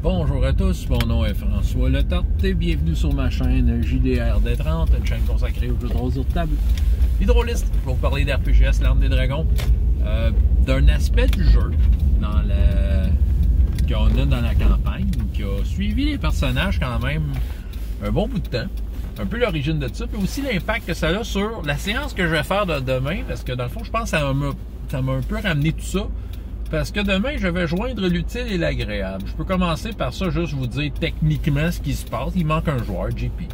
Bonjour à tous, mon nom est François Letarte et bienvenue sur ma chaîne JDRD30, une chaîne consacrée aux jeux de rôle sur table. Hydroliste, je vais vous parler d'RPGS, l'Arme des Dragons, d'un aspect du jeu qu'on a dans la campagne, qui a suivi les personnages quand même un bon bout de temps, un peu l'origine de ça, puis aussi l'impact que ça a sur la séance que je vais faire de demain, parce que dans le fond, je pense que ça m'a un peu ramené tout ça. Parce que demain, je vais joindre l'utile et l'agréable. Je peux commencer par ça, juste vous dire techniquement ce qui se passe. Il manque un joueur, JP.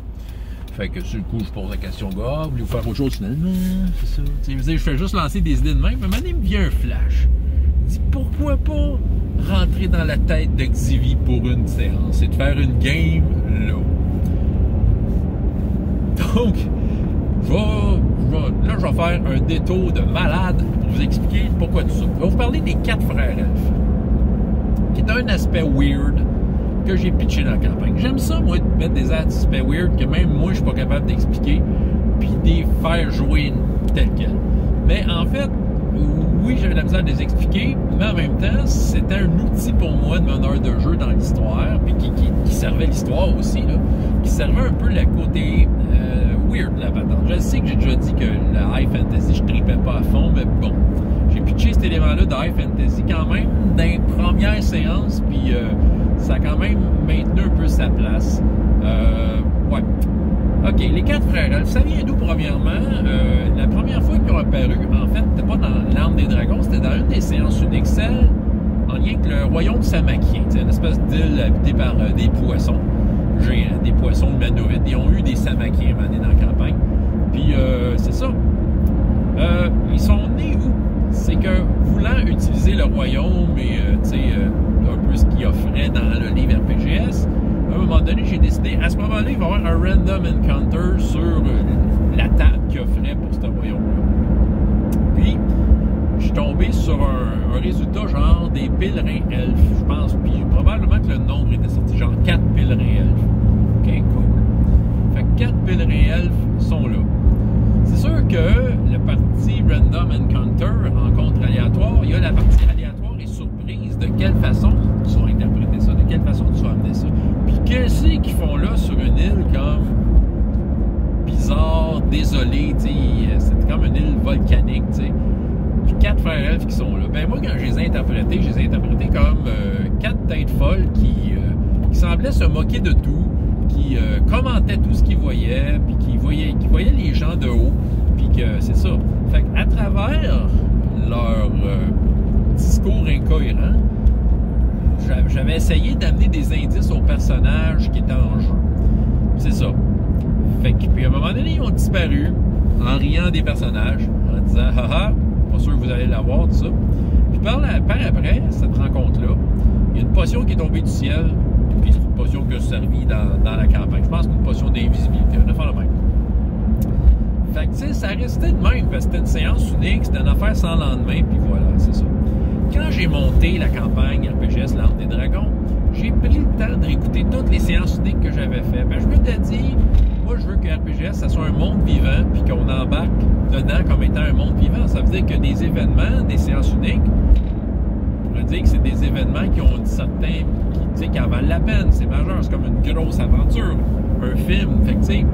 Fait que sur le coup, je pose la question, gars, voulez-vous faire autre chose finalement? C'est ça. Je fais juste lancer des idées de même, mais maintenant, il me vient un flash. Il dit, pourquoi pas rentrer dans la tête de Xivy pour une séance et de faire une game là? Donc, là, je vais faire un détour de malade pour vous expliquer pourquoi tout ça. Je vais vous parler des 4 frères elfes, qui est un aspect weird que j'ai pitché dans la campagne. J'aime ça, moi, de mettre des aspects weird que même moi, je suis pas capable d'expliquer, puis de les faire jouer tel quel. Mais en fait, oui, j'avais la misère de les expliquer, mais en même temps, c'était un outil pour moi de meneur de jeu dans l'histoire, puis qui servait l'histoire aussi, là, qui servait un peu le côté weird de la patente. Je sais que j'ai déjà dit que la High Fantasy, je tripais pas à fond, mais bon, j'ai pitché cet élément-là de High Fantasy quand même dans les premières séances, puis ça a quand même maintenu un peu sa place. Ouais. OK, les 4 frères elfes, ça vient d'où premièrement? La première fois qu'ils ont apparu, en fait, c'était pas dans l'Arme des Dragons, c'était dans une des séances uniques, celle en lien avec le royaume samakien, une espèce d'île habitée par des poissons géants, des poissons humanoïdes. Ils ont eu des samakiens à dans la campagne. Puis, c'est ça. Ils sont nés où? C'est que, voulant utiliser le royaume et, un peu ce qu'il offrait dans le livre RPGS, à un moment donné, j'ai décidé, à ce moment-là, il va y avoir un random encounter sur la table qu'il offrait pour ce royaume-là. Puis, je suis tombé sur un résultat genre des pèlerins elfes, je pense. Puis, probablement que le nombre était sorti, genre 4 pèlerins elfes. OK, cool. Fait que 4 pèlerins elfes sont là. C'est sûr que le parti Random Encounter, rencontre aléatoire, il y a la partie aléatoire et surprise. De quelle façon tu vas interpréter ça? De quelle façon tu vas amener ça? Puis qu'est-ce qu'ils font là sur une île comme bizarre, désolée, tu sais, c'est comme une île volcanique, tu sais. Puis 4 frères elfes qui sont là. Ben moi, quand je les ai interprétés comme 4 têtes folles qui semblaient se moquer de tout, qui commentaient tout ce qu'ils voyaient, puis qui voyaient les gens de haut, puis que c'est ça. Fait qu'à travers leur discours incohérent, j'avais essayé d'amener des indices aux personnages qui étaient en jeu. C'est ça. Fait que, puis à un moment donné, ils ont disparu en riant des personnages, en disant « Haha, pas sûr que vous allez l'avoir, tout ça. » Puis par après, cette rencontre-là, il y a une potion qui est tombée du ciel, puis c'est une potion qui a servi dans la campagne. Je pense que c'est une potion d'invisibilité, on a fait le même. Fait que, tu sais, ça restait de même, parce que c'était une séance unique, c'était une affaire sans lendemain, puis voilà, c'est ça. Quand j'ai monté la campagne RPGS, l'Arme des Dragons, j'ai pris le temps de réécouter toutes les séances uniques que j'avais faites. Ben, je m'étais dit, moi, je veux que RPGS, ça soit un monde vivant, puis qu'on embarque dedans comme étant un monde vivant. Ça veut dire que des événements, des séances uniques, on pourrait dire que c'est des événements qui ont certains, qui en valent la peine. C'est majeur, c'est comme une grosse aventure, un film. Fait que, tu sais,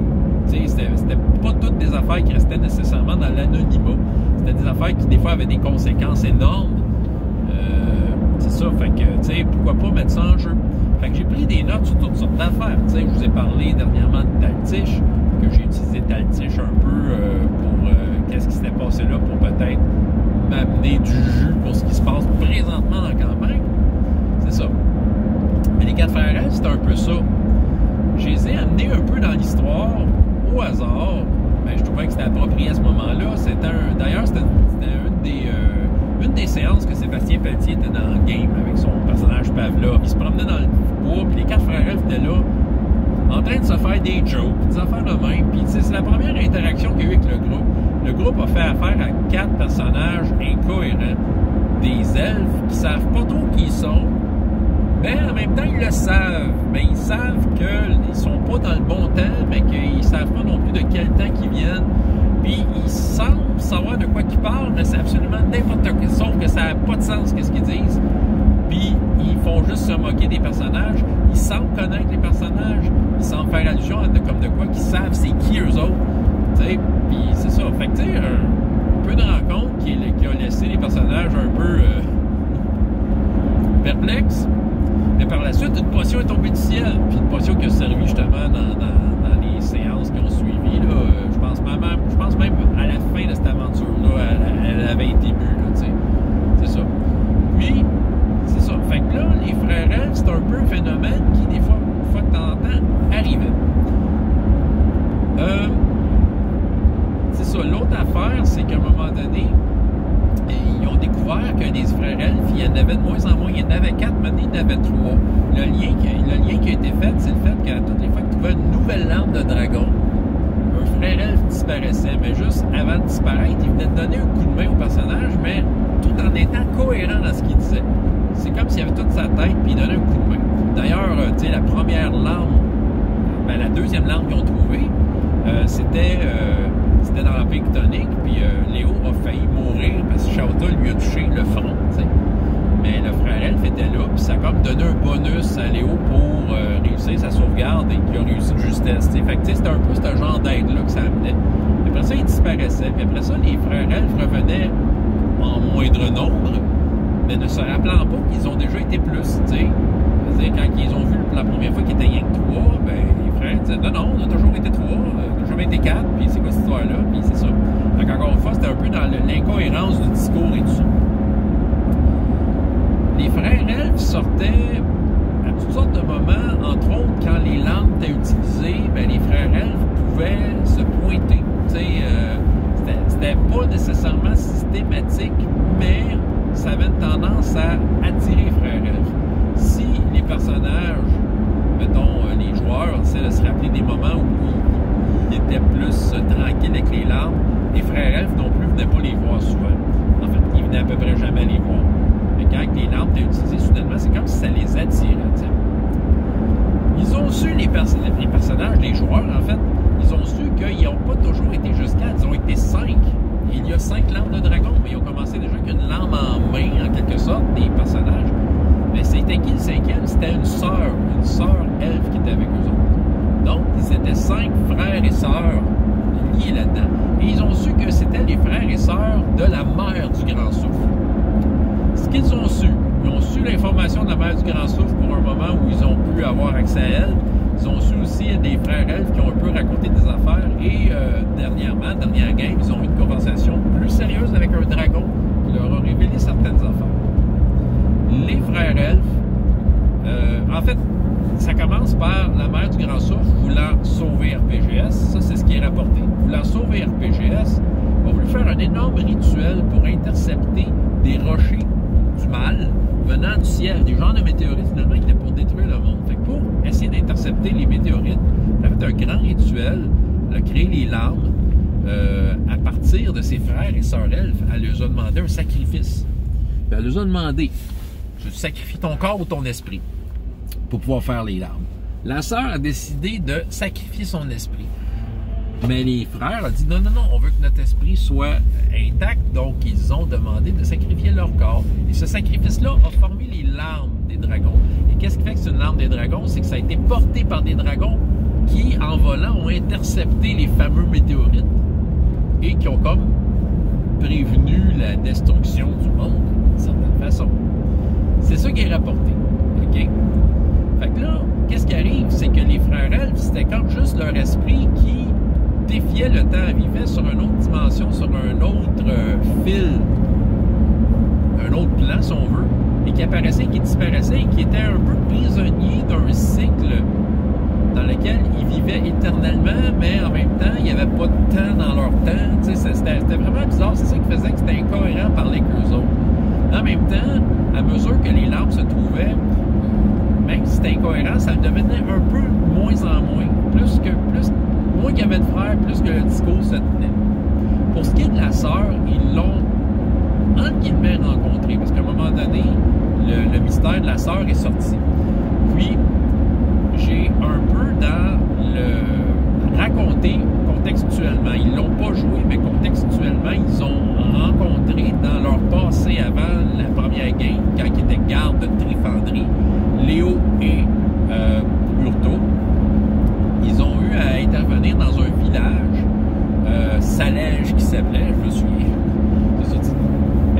c'était pas toutes des affaires qui restaient nécessairement dans l'anonymat. C'était des affaires qui, des fois, avaient des conséquences énormes. C'est ça, fait que, tu sais, pourquoi pas mettre ça en jeu? Fait que j'ai pris des notes sur toutes sortes d'affaires. Tu sais, je vous ai parlé dernièrement de Taltiche, que j'ai utilisé Taltiche un peu pour qu'est-ce qui s'était passé là, pour peut-être m'amener du jus pour ce qui se passe présentement dans la campagne. C'est ça. Mais les 4 frères elfes, c'était un peu ça. Je les ai amenés un peu dans l'histoire, au hasard. Ben, je trouvais que c'était approprié à ce moment-là. D'ailleurs, c'était une des séances que Sébastien Pelletier était dans le game avec son personnage Pavlov. Il se promenait dans le bois, puis les 4 frères elfes étaient là, en train de se faire des jokes, des affaires de même. Puis c'est la première interaction qu'il y a eu avec le groupe. Le groupe a fait affaire à 4 personnages incohérents, des elfes qui savent pas trop qui ils sont, mais en même temps ils le savent. Mais ils savent qu'ils sont pas dans le bon temps, mais qu'ils savent pas non plus de quel temps qu'ils viennent. Puis ils semblent savoir de quoi ils parlent, mais c'est absolument n'importe quoi, sauf que ça n'a pas de sens qu'est-ce qu'ils disent. Puis, ils font juste se moquer des personnages. Ils semblent connaître les personnages. Ils semblent faire allusion à comme de quoi qu'ils savent c'est qui eux autres. T'sais, puis c'est ça. Fait que, tu sais, un peu de rencontre qui a laissé les personnages un peu perplexes. Mais par la suite, une potion est tombée du ciel. Puis une potion qui a servi justement dans les séances qui ont suivi. Là, je pense même à la fin de cette aventure-là, elle avait été bue. C'est ça. Puis, c'est ça. Fait que là, les frères elfes, c'est un peu un phénomène qui, des fois, une fois de temps en temps, arrivait. C'est ça. L'autre affaire, c'est qu'à un moment donné, ils ont découvert que des frères elfes, il y en avait de moins en moins. Il y en avait 4, maintenant il y en avait 3. Le lien qui a été fait, c'est le fait qu'à toutes les fois que tu vois une nouvelle lampe de dragon, un frère elfe disparaissait. Mais juste avant de disparaître, il venait de donner un coup de main au personnage, mais tout en étant cohérent dans ce qu'il disait. C'est comme s'il avait toute sa tête, puis il donnait un coup de main. D'ailleurs, tu sais, la première lampe, la deuxième lampe qu'ils ont trouvée, c'était dans l'Empire Chthonique, puis Léo a failli mourir parce que Shauta lui a touché le front, tu sais. Mais le frère elfe était là, puis ça a comme donné un bonus à Léo pour réussir sa sauvegarde et qu'il a réussi de justesse, tu sais. Fait que, tu sais, c'était un peu ce genre d'aide-là que ça amenait. Puis après ça, il disparaissait. Puis après ça, les frères elfes revenaient en moindre nombre, mais ne se rappelant pas qu'ils ont déjà été plus, tu sais. C'est-à-dire, quand ils ont vu la première fois qu'ils étaient rien que 3, ben, les frères disaient non, on a toujours été 3, on a jamais été 4, puis c'est quoi cette histoire-là, puis c'est ça. Donc, encore une fois, c'était un peu dans l'incohérence du discours et tout ça. Les frères elfes sortaient à toutes sortes de moments, entre autres, quand les lampes étaient utilisées, ben, les frères elfes pouvaient se pointer. Tu sais, c'était pas nécessairement systématique, mais ça avait une tendance à attirer les frères elfes. Si les personnages, mettons, les joueurs, essaient de se rappeler des moments où ils étaient plus tranquilles avec les larmes, les frères elfes non plus venaient pas les voir souvent. En fait, ils venaient à peu près jamais les voir. Mais quand les larmes étaient utilisées soudainement, c'est comme si ça les attirait. T'sais. Ils ont su, les personnages, les joueurs, en fait, ils ont su qu'ils n'ont pas toujours été jusqu'à, ils ont été 5. Il y a 5 lampes de dragon, mais ils ont commencé déjà qu'une lampe en main, en quelque sorte, des personnages. Mais c'était qui le 5e? C'était une sœur elfe qui était avec eux autres. Donc, ils étaient 5 frères et sœurs liés là-dedans. Et ils ont su que c'était les frères et sœurs de la mère du Grand Souffle. Ce qu'ils ont su, ils ont su l'information de la mère du Grand Souffle pour un moment où ils ont pu avoir accès à elle. Ils ont su aussi des frères elfes qui ont un peu raconté des affaires. Et dernièrement, dernière game, ils ont eu une conversation plus sérieuse avec un dragon qui leur a révélé certaines affaires. Les frères elfes, en fait, ça commence par la mère du Grand Souffle voulant sauver RPGS. Ça, c'est ce qui est rapporté. Voulant sauver RPGS, a voulu faire un énorme rituel pour intercepter des rochers du mal venant du ciel, des genres de météorites finalement qui étaient pour détruire le monde. Fait que pour essayer d'intercepter les météorites, elle a fait un grand rituel, elle a créé les larmes. À partir de ses frères et sœurs elfes, elle leur a demandé un sacrifice. Puis elle leur a demandé: je sacrifie ton corps ou ton esprit pour pouvoir faire les larmes. La sœur a décidé de sacrifier son esprit. Mais les frères ont dit non, on veut que notre esprit soit intact, donc ils ont demandé de sacrifier leur corps. Et ce sacrifice-là a formé les larmes des dragons. Et qu'est-ce qui fait que c'est une larme des dragons? C'est que ça a été porté par des dragons qui, en volant, ont intercepté les fameux météorites et qui ont comme prévenu la destruction du monde, d'une certaine façon. C'est ça qui est rapporté. OK? Fait que là, qu'est-ce qui arrive? C'est que les frères elfes, c'était comme juste leur esprit qui défiait le temps, vivait sur une autre dimension, sur un autre fil, un autre plan, si on veut, et qui apparaissait, qui disparaissait, et qui était un peu prisonnier d'un cycle dans lequel ils vivaient éternellement, mais en même temps, il n'y avait pas de temps dans leur temps. C'était vraiment bizarre. C'est ça qui faisait que c'était incohérent de parler avec eux autres. En même temps, à mesure que les larmes se trouvaient, même si c'était incohérent, ça devenait un peu moins en moins. Moins qu'il y avait de frères, plus que le discours se tenait. Pour ce qui est de la sœur, ils l'ont, entre guillemets, rencontré, parce qu'à un moment donné, le mystère de la sœur est sorti. Puis, j'ai un peu dans le raconté contextuellement. Ils l'ont pas joué, mais contextuellement, ils ont rencontré dans leur passé avant la première game, quand ils étaient garde de s'appelait, je me souviens. C'est ça,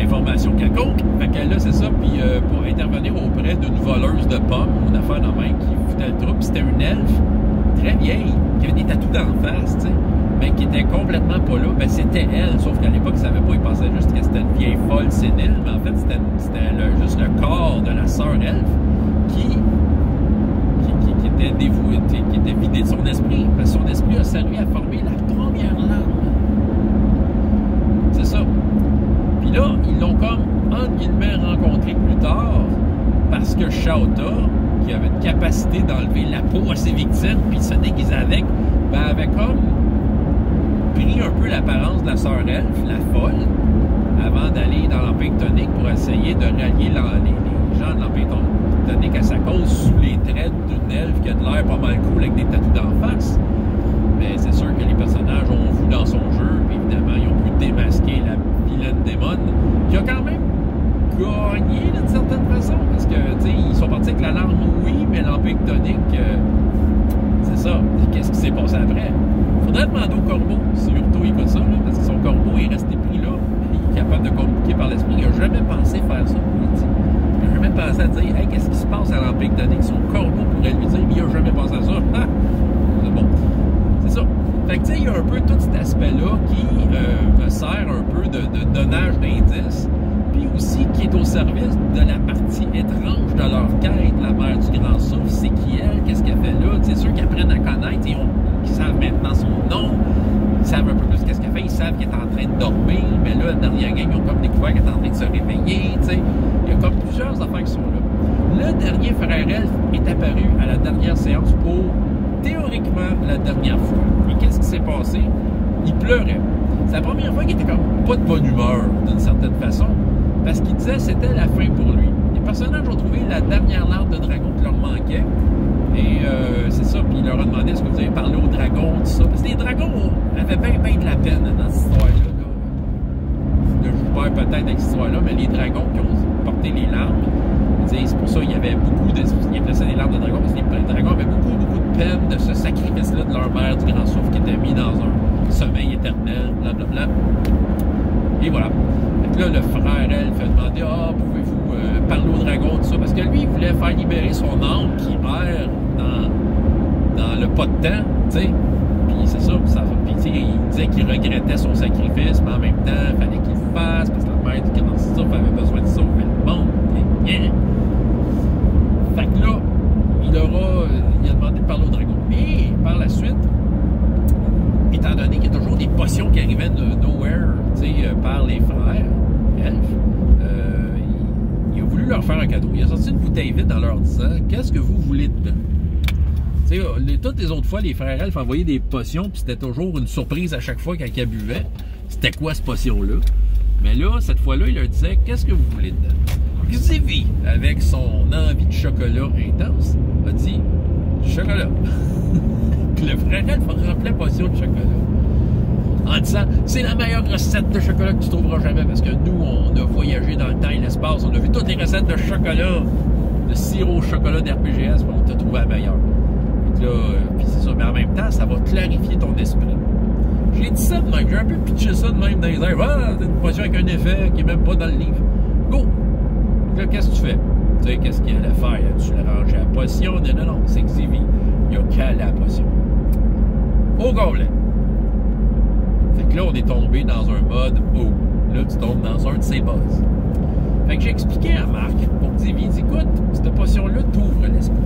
information quelconque. Fait que là, c'est ça. Puis pour intervenir auprès d'une voleuse de pommes, une affaire de main qui foutait le trouble, c'était une elfe très vieille, qui avait des tatous d'en face, tu sais, mais qui était complètement pas là. Ben, c'était elle, sauf qu'à l'époque, ils savaient pas, ils pensaient juste que c'était une vieille folle sénile, mais en fait, c'était juste le corps de la sœur elfe qui était dévoué, qui était vidé de son esprit. Parce que son esprit a servi à former la première langue. C'est ça. Puis là, ils l'ont comme, entre guillemets, rencontré plus tard parce que Chauta, qui avait une capacité d'enlever la peau à ses victimes puis se déguiser avec, ben avait comme pris un peu l'apparence de la sœur elfe, la folle, avant d'aller dans l'Empire Tonique pour essayer de rallier les gens de l'Empire Tonique à sa cause sous les traits d'une elfe qui a de l'air pas mal cool avec des tatous d'en face. Mais c'est sûr que les personnages ont vu dans son jeu, puis évidemment, ils ont pu démasquer la vilaine démon, qui a quand même gagné d'une certaine façon, parce que, tu sais, ils sont partis avec la larme, oui, mais l'Empire Tonique, c'est ça. Qu'est-ce qui s'est passé après? Faudrait demander au corbeau, si Urto écoute ça, là, parce que son corbeau est resté pris là, il est capable de communiquer par l'esprit. Il n'a jamais pensé faire ça, il dit. Il n'a jamais pensé à dire, hey, qu'est-ce qui se passe à l'Empire Tonique? Son corbeau pourrait lui dire, mais il n'a jamais pensé à ça. Ah! C'est bon. C'est ça. Fait que, tu sais, il y a un peu tout cet aspect-là qui me sert un peu de donnage d'indices, puis aussi qui est au service de la partie étrange de leur quête, la mère du grand souffle. C'est qui elle? Qu'est-ce qu'elle fait là? C'est sûr qu'ils apprennent à connaître, ils savent maintenant son nom, ils savent un peu plus qu'est-ce qu'elle fait, ils savent qu'elle est en train de dormir, mais là, la dernière gang, ils ont comme découvert qu'elle est en train de se réveiller, tu sais. Il y a comme plusieurs affaires qui sont là. Le dernier frère elfe est apparu à la dernière séance pour, théoriquement, la dernière fois. Et qu'est-ce qui s'est passé? Il pleurait. C'est la première fois qu'il était comme pas de bonne humeur, d'une certaine façon, parce qu'il disait que c'était la fin pour lui. Les personnages ont trouvé la dernière larve de dragon qui leur manquait. Et c'est ça, puis il leur a demandé est-ce que vous avez parlé aux dragons, tout ça. Parce que les dragons avaient bien de la peine dans cette histoire-là. Le joueur peut-être avec cette histoire-là, mais les dragons qui ont porté les larmes, c'est pour ça qu'il y avait beaucoup de. Ils appelaient ça des larmes de dragon, parce que les dragons avaient beaucoup de peine de ce sacrifice-là de leur mère du grand souffle qui était mis dans un sommeil éternel, blablabla. Et voilà. Fait que là, le frère elfe a demandé pouvez-vous parler au dragon, tout ça, parce que lui, il voulait faire libérer son âme qui erre dans le pas de temps, tu sais. Puis c'est ça, puis tu sais, il disait qu'il regrettait son sacrifice, mais en même temps, il fallait qu'il le fasse, parce que la mère du grand souffle avait besoin de sauver le monde. Fait que là, il a demandé de parler au dragon. Et par la suite, étant donné qu'il y a toujours des potions qui arrivaient de nowhere, tu sais, par les frères elfes, il a voulu leur faire un cadeau. Il a sorti une bouteille vide en leur disant « Qu'est-ce que vous voulez dedans? » Tu sais, toutes les autres fois, les frères elfes envoyaient des potions, puis c'était toujours une surprise à chaque fois quand ils buvaient. C'était quoi cette potion-là? Mais là, cette fois-là, il leur disait « Qu'est-ce que vous voulez dedans? » Xévi, avec son envie de chocolat intense, a dit « Du chocolat. » Puis le frère elfe a rempli la potion de chocolat. En disant, c'est la meilleure recette de chocolat que tu trouveras jamais, parce que nous, on a voyagé dans le temps et l'espace, on a vu toutes les recettes de chocolat, de sirop au chocolat d'RPGS, puis on t'a trouvé la meilleure. Puis là, puis c'est ça, mais en même temps, ça va clarifier ton esprit. J'ai dit ça de même, j'ai un peu pitché ça de même dans les airs. Ah, c'est une potion avec un effet qui est même pas dans le livre. Go! Là, qu'est-ce que tu fais? Tu sais, qu'est-ce qu'il allait faire? Tu l'as rangé à la potion? Non, c'est Xévi. Il a calé la potion. Au gobelet. Fait que là, on est tombé dans un mode où, là, tu tombes dans un de ses boss. Fait que j'ai expliqué à Marc, pour Xévi, il dit, écoute, cette potion-là t'ouvre l'esprit.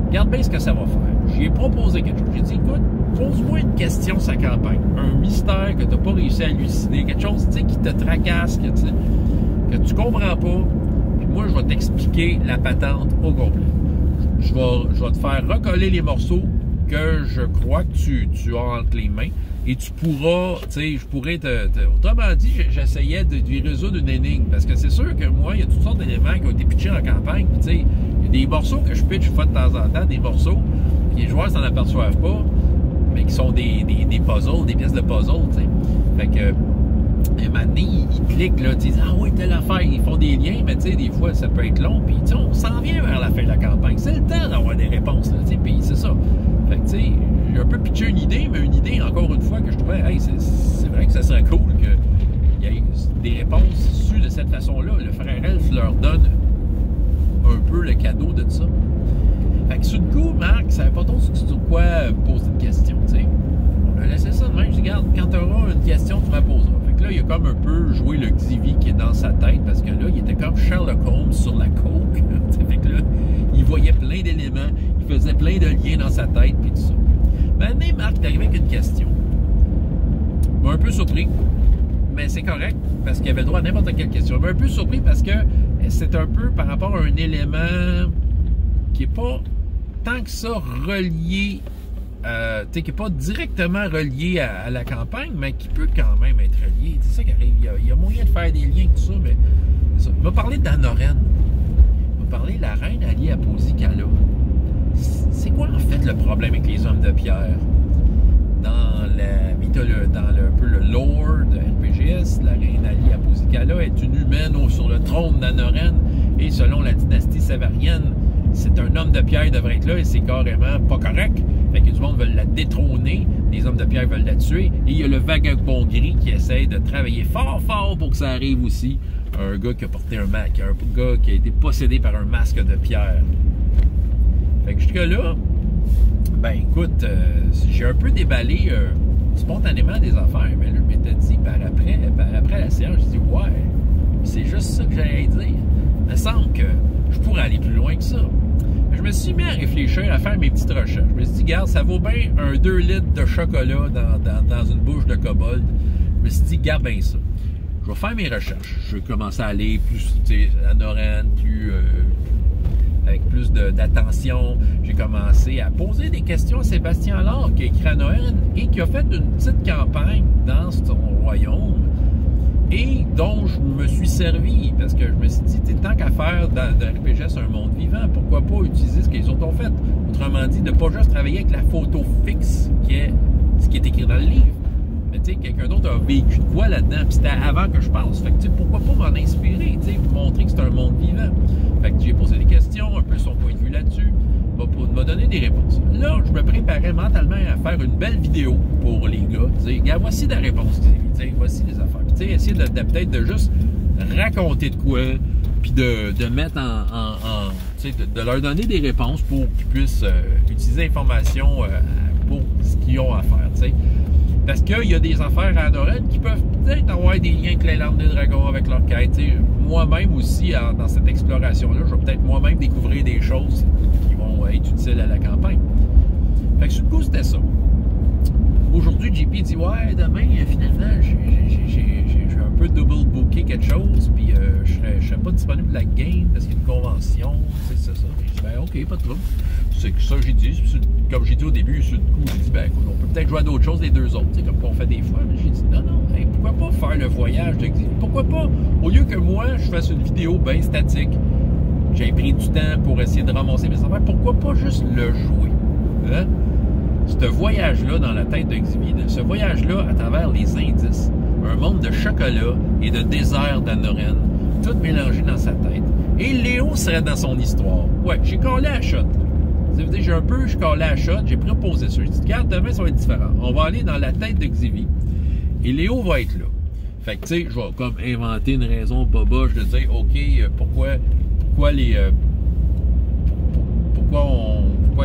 Regarde bien ce que ça va faire. J'ai proposé quelque chose. J'ai dit, écoute, pose-moi une question sur sa campagne. Un mystère que tu n'as pas réussi à élucider. Quelque chose, tu sais, qui te tracasse, que tu comprends pas. Puis moi, je vais t'expliquer la patente au complet. Je vais te faire recoller les morceaux que je crois que tu as entre les mains. Et tu pourras, tu sais, je pourrais autrement dit, j'essayais de lui résoudre une énigme. Parce que c'est sûr que moi, il y a toutes sortes d'éléments qui ont été pitchés en campagne. Puis, tu sais, il y a des morceaux que je pitch de temps en temps, des morceaux, puis les joueurs s'en aperçoivent pas, mais qui sont des puzzles, des pièces de puzzle, tu sais. Fait que, un moment donné, ils cliquent, là, ils disent, ah oui, telle affaire, ils font des liens, mais tu sais, des fois, ça peut être long. Puis, tu sais, on s'en vient vers la fin de la campagne. C'est le temps d'avoir des réponses, là, tu sais, puis c'est ça. Fait que, tu sais, j'ai un peu pitché une idée, mais une idée, encore une fois, que je trouvais, hey, c'est vrai que ça serait cool réponses issues de cette façon-là. Le frère Elf leur donne un peu le cadeau de ça. Fait que sur le coup, Marc, ça savait pas trop sur quoi poser une question, tu sais. On a laissé ça de même. Je dis, regarde, quand tu auras une question, tu me la poseras. Fait que là, il a comme un peu joué le Xivy qui est dans sa tête, parce que là, il était comme Sherlock Holmes sur la coke. Fait que là, il voyait plein d'éléments, il faisait plein de liens dans sa tête, puis tout ça. Maintenant, Marc est arrivé avec une question. Il m'a un peu surpris, mais c'est correct, parce qu'il avait le droit à n'importe quelle question. Il m'a un peu surpris parce que c'est un peu par rapport à un élément qui n'est pas tant que ça relié, qui n'est pas directement relié à la campagne, mais qui peut quand même être relié. C'est ça qui arrive. Il y a moyen de faire des liens avec tout ça, mais c'est ça. Il m'a parlé d'Anoren. Il m'a parlé de la reine alliée à Posicala. C'est quoi en fait le problème avec les hommes de pierre? Dans la mythologie, dans un peu le lore de RPGS, la reine alliée à Posicala est une humaine sur le trône d'Anoren, et selon la dynastie sévérienne, c'est un homme de pierre devrait être là et c'est carrément pas correct. Fait que du monde veut la détrôner, les hommes de pierre veulent la tuer, et il y a le vagabond gris qui essaie de travailler fort pour que ça arrive aussi. Un gars qui a porté un masque, un gars qui a été possédé par un masque de pierre. Fait que jusque-là, ben écoute, j'ai un peu déballé spontanément des affaires, mais là, je m'étais dit, par après la séance, je dis, ouais, c'est juste ça que j'allais dire. Il me semble que je pourrais aller plus loin que ça. Je me suis mis à réfléchir, à faire mes petites recherches. Je me suis dit, regarde, ça vaut bien un 2 litres de chocolat dans une bouche de kobold. Je me suis dit, garde bien ça. Je vais faire mes recherches. Je vais commencer à aller plus, tu sais, à Noren, avec plus d'attention. J'ai commencé à poser des questions à Sébastien Allard, qui a écrit à Noren et qui a fait une petite campagne dans son royaume et dont je me suis servi parce que je me suis dit, tant qu'à faire de RPGS un monde vivant, pourquoi pas utiliser ce qu'ils ont fait? Autrement dit, de ne pas juste travailler avec la photo fixe qui est ce qui est écrit dans le livre. Mais tu sais, quelqu'un d'autre a vécu de quoi là-dedans, puis c'était avant que je pense. Fait que tu sais, pourquoi pas m'en inspirer, tu sais, montrer que c'est un monde vivant. Fait que j'ai posé des questions, un peu son point de vue là-dessus, m'a donné des réponses. Là, je me préparais mentalement à faire une belle vidéo pour les gars. Tu sais, voici la réponse, tu sais, voici les affaires. Tu sais, essayer peut-être de juste raconter de quoi, puis de mettre tu sais, de leur donner des réponses pour qu'ils puissent utiliser l'information pour ce qu'ils ont à faire, tu sais. Parce qu'il y a des affaires à Anoren qui peuvent peut-être avoir des liens avec les larmes des dragons, avec leur quête. Moi-même aussi, dans cette exploration-là, je vais peut-être moi-même découvrir des choses qui vont être utiles à la campagne. Fait que sur le coup, c'était ça. Aujourd'hui, JP dit, ouais, demain, finalement, j'ai un peu double booké quelque chose, puis je serais pas disponible pour la game parce qu'il y a une convention, c'est ça. J'ai dit, ben ok, pas de trouble. C'est ça que j'ai dit. Comme j'ai dit au début, sur le coup, j'ai dit, ben écoute, on peut peut-être jouer à d'autres choses les deux autres, comme on fait des fois. Mais j'ai dit, non, hey, pourquoi pas faire le voyage de Xivy? Pourquoi pas, au lieu que moi, je fasse une vidéo bien statique, j'ai pris du temps pour essayer de ramasser mes affaires, pourquoi pas juste le jouer? Hein? Ce voyage-là dans la tête de Xivy, ce voyage-là à travers les indices, un monde de chocolat et de désert d'Anoren, tout mélangé dans sa tête. Et Léo serait dans son histoire. Ouais, j'ai collé à shot. Ça veut dire, je collé à shot, j'ai proposé ça. J'ai dit, regarde, demain, ça va être différent. On va aller dans la tête de Xivy. Et Léo va être là. Fait que, tu sais, je vais comme inventer une raison boboche de dire, OK, pourquoi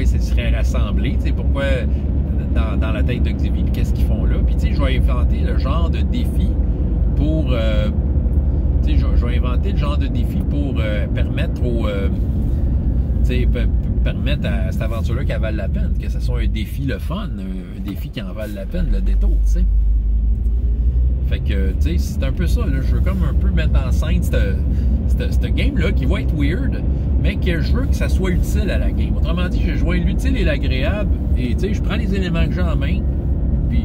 ils se seraient rassemblés, tu sais, pourquoi dans la tête de Xivy, qu'est-ce qu'ils font là. Puis, tu sais, je vais inventer le genre de défi pour... tu sais, je vais inventer le genre de défi pour permettre aux... tu sais, permettre à cette aventure-là qu'elle vale la peine, que ce soit un défi le fun, un défi qui en vale la peine, le détour, tu sais. Fait que, tu sais, c'est un peu ça, là. Je veux comme un peu mettre en scène cette game-là qui va être weird, mais que je veux que ça soit utile à la game. Autrement dit, je joins l'utile et l'agréable, et tu sais, je prends les éléments que j'ai en main, puis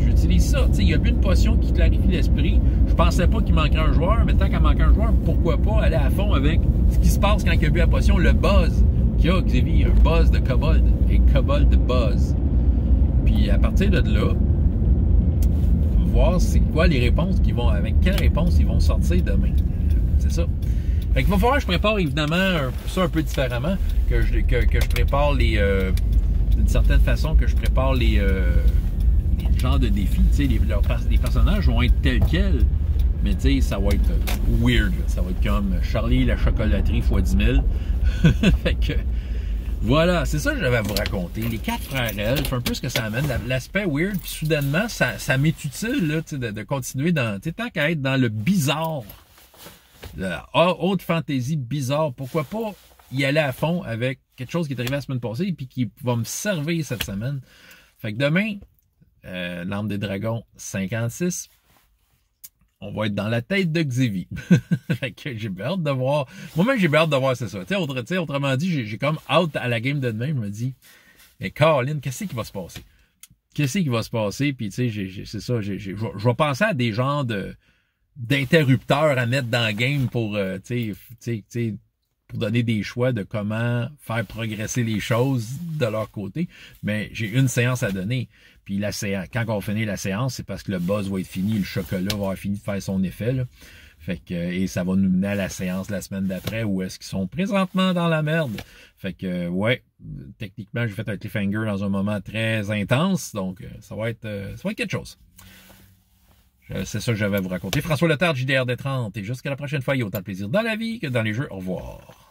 j'utilise ça. Tu sais, il y a plus une potion qui clarifie l'esprit. Je pensais pas qu'il manquerait un joueur, mais tant qu'il manquait un joueur, pourquoi pas aller à fond avec ce qui se passe quand il y a bu la potion, le buzz qu'il y a, Xivy, un buzz de kobold, et kobold buzz. Puis à partir de là, voir c'est quoi les réponses qui vont, avec quelles réponses ils vont sortir demain. C'est ça. Fait qu'il va falloir que je prépare évidemment ça un peu différemment, que je prépare d'une certaine façon, que je prépare les genres de défis. Tu sais, les personnages vont être tels quels Mais tu sais, ça va être weird. Là. Ça va être comme Charlie la chocolaterie x 10 000. Fait que, voilà, c'est ça que j'avais à vous raconter. Les 4 frères elfes, un peu ce que ça amène. L'aspect weird, puis soudainement, ça m'est utile là, de continuer dans... Tant qu'à être dans le bizarre, la haute fantaisie bizarre, pourquoi pas y aller à fond avec quelque chose qui est arrivé la semaine passée et puis qui va me servir cette semaine. Fait que demain, l'Arme des Dragons 56, on va être dans la tête de Xavier. Fait que j'ai hâte de voir. Moi-même, j'ai hâte de voir, c'est ça. Autrement dit, j'ai comme hâte à la game de demain. Je me dis, mais Caroline, qu'est-ce qui va se passer? Qu'est-ce qui va se passer? Puis, tu sais, c'est ça. Je vais penser à des genres d'interrupteurs à mettre dans le game pour, pour donner des choix de comment faire progresser les choses de leur côté. Mais j'ai une séance à donner. Puis la séance, quand on finit la séance, c'est parce que le buzz va être fini, le chocolat va avoir fini de faire son effet. Là. Fait que, et ça va nous mener à la séance la semaine d'après où est-ce qu'ils sont présentement dans la merde. Fait que, ouais, techniquement, j'ai fait un cliffhanger dans un moment très intense. Donc, ça va être quelque chose. C'est ça que j'avais à vous raconter. François Letard, JDR des 30. Et jusqu'à la prochaine fois, il y a autant de plaisir dans la vie que dans les jeux. Au revoir.